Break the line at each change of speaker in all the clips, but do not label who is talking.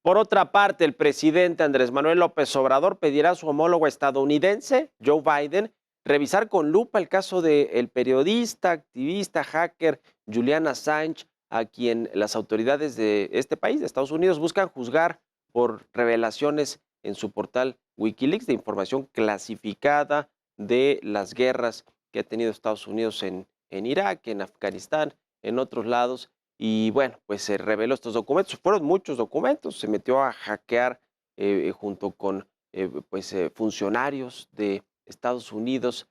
Por otra parte, el presidente Andrés Manuel López Obrador pedirá a su homólogo estadounidense, Joe Biden, revisar con lupa el caso del periodista, activista, hacker Julian Assange, a quien las autoridades de este país, de Estados Unidos, buscan juzgar por revelaciones en su portal Wikileaks de información clasificada de las guerras que ha tenido Estados Unidos en Irak, en Afganistán, en otros lados. Y bueno, pues se reveló estos documentos. Fueron muchos documentos. Se metió a hackear junto con funcionarios de Estados Unidos.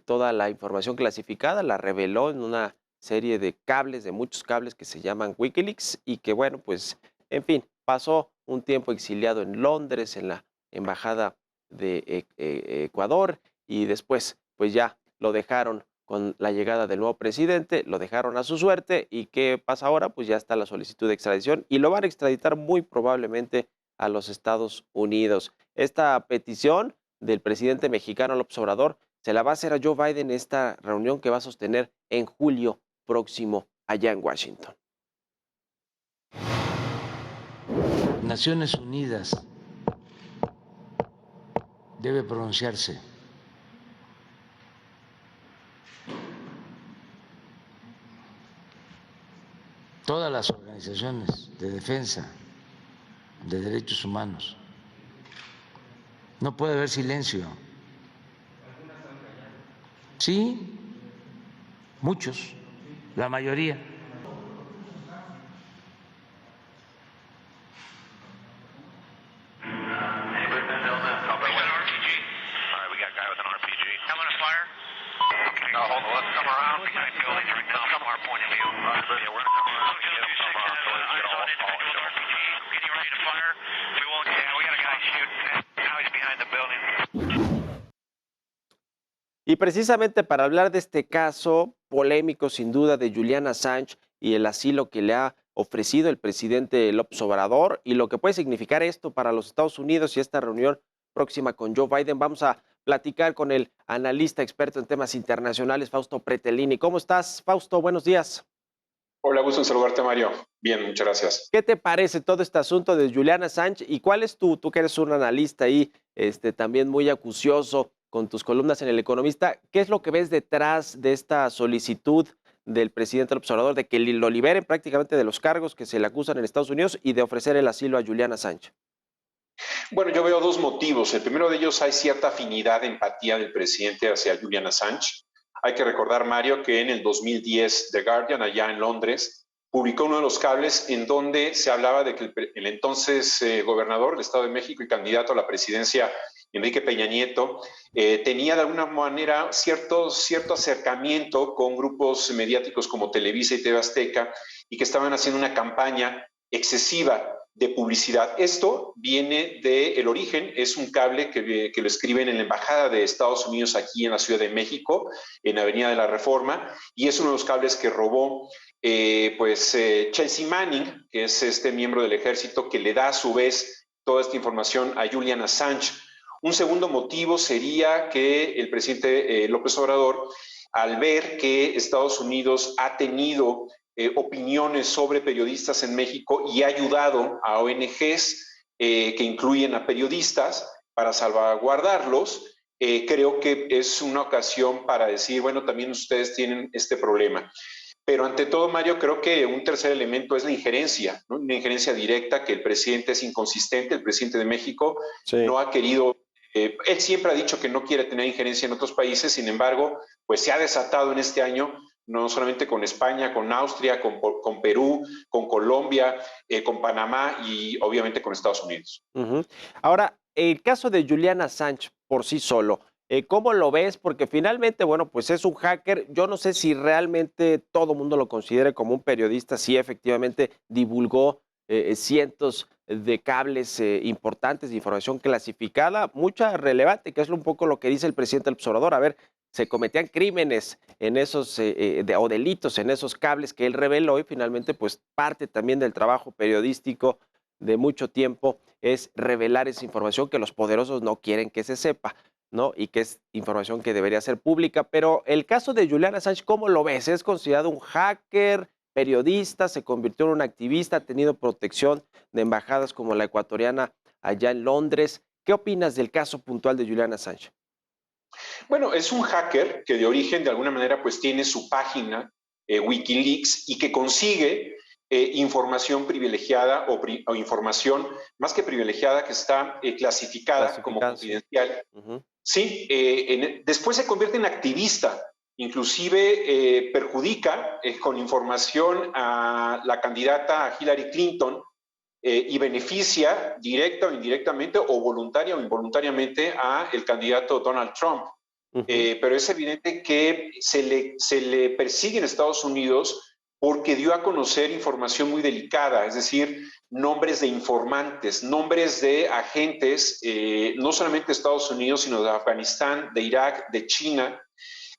Toda la información clasificada la reveló en una serie de cables, de muchos cables que se llaman Wikileaks y que bueno, pues en fin, pasó un tiempo exiliado en Londres, en la embajada de Ecuador y después pues ya lo dejaron con la llegada del nuevo presidente, lo dejaron a su suerte y ¿qué pasa ahora? Pues ya está la solicitud de extradición y lo van a extraditar muy probablemente a los Estados Unidos. Esta petición del presidente mexicano López Obrador se la va a hacer a Joe Biden en esta reunión que va a sostener en julio próximo allá en Washington.
Naciones Unidas debe pronunciarse. Todas las organizaciones de defensa de derechos humanos. No puede haber silencio. Sí, muchos, la mayoría.
Y precisamente para hablar de este caso polémico, sin duda, de Julian Assange y el asilo que le ha ofrecido el presidente López Obrador y lo que puede significar esto para los Estados Unidos y esta reunión próxima con Joe Biden, vamos a platicar con el analista experto en temas internacionales, Fausto Pretelini. ¿Cómo estás, Fausto? Buenos días.
Hola, gusto en saludarte, Mario. Bien, muchas gracias.
¿Qué te parece todo este asunto de Julian Assange y cuál es tú que eres un analista ahí, también muy acucioso con tus columnas en El Economista, qué es lo que ves detrás de esta solicitud del presidente López Obrador de que lo liberen prácticamente de los cargos que se le acusan en Estados Unidos y de ofrecer el asilo a Julian Assange?
Bueno, yo veo dos motivos. El primero de ellos, hay cierta afinidad, empatía del presidente hacia Julian Assange. Hay que recordar, Mario, que en el 2010 The Guardian, allá en Londres, publicó uno de los cables en donde se hablaba de que el entonces gobernador del Estado de México y candidato a la presidencia, Enrique Peña Nieto, tenía de alguna manera cierto acercamiento con grupos mediáticos como Televisa y TV Azteca y que estaban haciendo una campaña excesiva de publicidad. Esto viene del origen, es un cable que lo escriben en la Embajada de Estados Unidos aquí en la Ciudad de México, en Avenida de la Reforma, y es uno de los cables que robó Chelsea Manning, que es este miembro del ejército que le da a su vez toda esta información a Julian Assange. Un segundo motivo sería que el presidente López Obrador, al ver que Estados Unidos ha tenido opiniones sobre periodistas en México y ha ayudado a ONGs que incluyen a periodistas para salvaguardarlos, creo que es una ocasión para decir, bueno, también ustedes tienen este problema. Pero ante todo, Mario, creo que un tercer elemento es la injerencia, ¿no? Una injerencia directa, que el presidente es inconsistente, el presidente de México no ha querido, él siempre ha dicho que no quiere tener injerencia en otros países, sin embargo, pues se ha desatado en este año, no solamente con España, con Austria, con Perú, con Colombia, con Panamá y obviamente con Estados Unidos.
Ahora, el caso de Julian Assange por sí solo, ¿cómo lo ves? Porque finalmente, bueno, pues es un hacker. Yo no sé si realmente todo el mundo lo considere como un periodista. Sí, efectivamente divulgó cientos de cables importantes de información clasificada, mucha relevante, que es un poco lo que dice el presidente López Obrador. A ver, se cometían crímenes en esos o delitos en esos cables que él reveló y finalmente, pues parte también del trabajo periodístico de mucho tiempo es revelar esa información que los poderosos no quieren que se sepa, ¿no? Y que es información que debería ser pública. Pero el caso de Julian Assange, ¿cómo lo ves? ¿Es considerado un hacker periodista, se convirtió en un activista, ha tenido protección de embajadas como la ecuatoriana allá en Londres. ¿Qué opinas del caso puntual de Julian Assange?
Bueno, es un hacker que de origen, de alguna manera, pues tiene su página Wikileaks y que consigue información privilegiada o información más que privilegiada que está clasificada como
Clasificada, sí.
confidencial. Sí, después se convierte en activista, inclusive perjudica con información a la candidata Hillary Clinton y beneficia directa o indirectamente o voluntaria o involuntariamente a el candidato Donald Trump. Pero es evidente que se le persigue en Estados Unidos porque dio a conocer información muy delicada, es decir, nombres de informantes, nombres de agentes, no solamente de Estados Unidos, sino de Afganistán, de Irak, de China,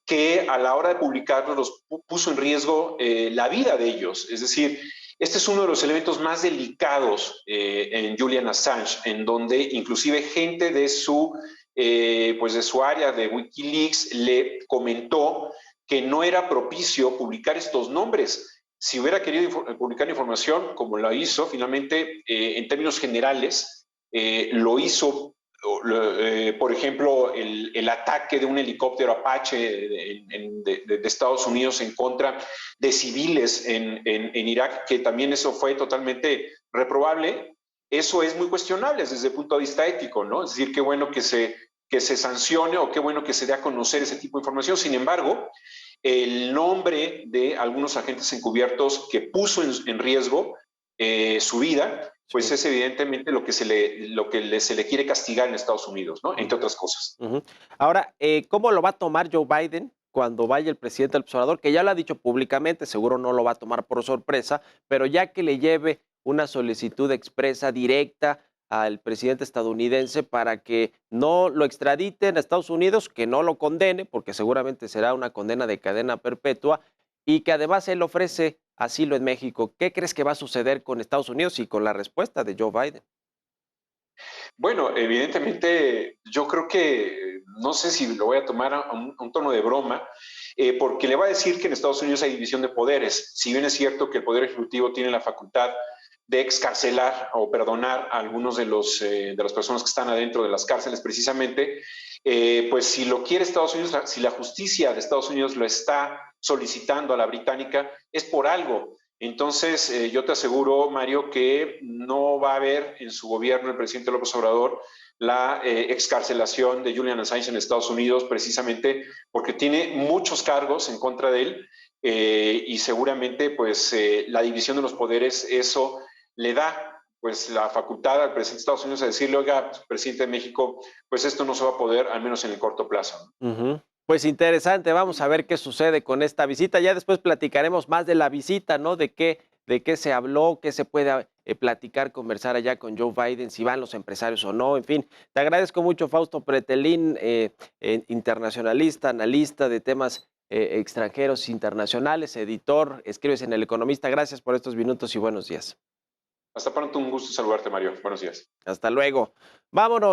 que a la hora de publicarlos los puso en riesgo la vida de ellos. Es decir, este es uno de los elementos más delicados en Julian Assange, en donde inclusive gente de pues de su área de Wikileaks le comentó que no era propicio publicar estos nombres. Si hubiera querido publicar información, como lo hizo, finalmente, en términos generales, lo hizo, por ejemplo, el ataque de un helicóptero Apache de Estados Unidos en contra de civiles en Irak, que también eso fue totalmente reprobable. Eso es muy cuestionable desde el punto de vista ético, ¿no? Es decir, qué bueno que se sancione o qué bueno que se dé a conocer ese tipo de información. Sin embargo, el nombre de algunos agentes encubiertos que puso en riesgo su vida, pues
Sí.
es evidentemente lo que se le quiere castigar en Estados Unidos, ¿no? Entre otras cosas.
Ahora, ¿cómo lo va a tomar Joe Biden cuando vaya el presidente al observador? Que ya lo ha dicho públicamente, seguro no lo va a tomar por sorpresa, pero ya que le lleve una solicitud expresa directa al presidente estadounidense para que no lo extraditen a Estados Unidos, que no lo condene, porque seguramente será una condena de cadena perpetua, y que además él ofrece asilo en México. ¿Qué crees que va a suceder con Estados Unidos y con la respuesta de Joe Biden?
Bueno, evidentemente, yo creo que no sé si lo voy a tomar a un tono de broma, porque le va a decir que en Estados Unidos hay división de poderes. Si bien es cierto que el Poder Ejecutivo tiene la facultad de excarcelar o perdonar a algunos de las personas que están adentro de las cárceles precisamente, pues si lo quiere Estados Unidos, si la justicia de Estados Unidos lo está solicitando a la británica, es por algo. Entonces, yo te aseguro, Mario, que no va a haber en su gobierno el presidente López Obrador la excarcelación de Julian Assange en Estados Unidos, precisamente porque tiene muchos cargos en contra de él y seguramente pues la división de los poderes, eso le da pues la facultad al presidente de Estados Unidos a decirle, oiga, presidente de México, pues esto no se va a poder, al menos en el corto plazo.
Pues interesante, vamos a ver qué sucede con esta visita. Ya después platicaremos más de la visita, ¿no? De qué se habló, qué se puede platicar, conversar allá con Joe Biden, si van los empresarios o no. En fin, te agradezco mucho, Fausto Pretelín, internacionalista, analista de temas extranjeros, internacionales, editor, escribes en El Economista. Gracias por estos minutos y buenos días.
Hasta pronto, un gusto saludarte, Mario. Buenos días.
Hasta luego. Vámonos.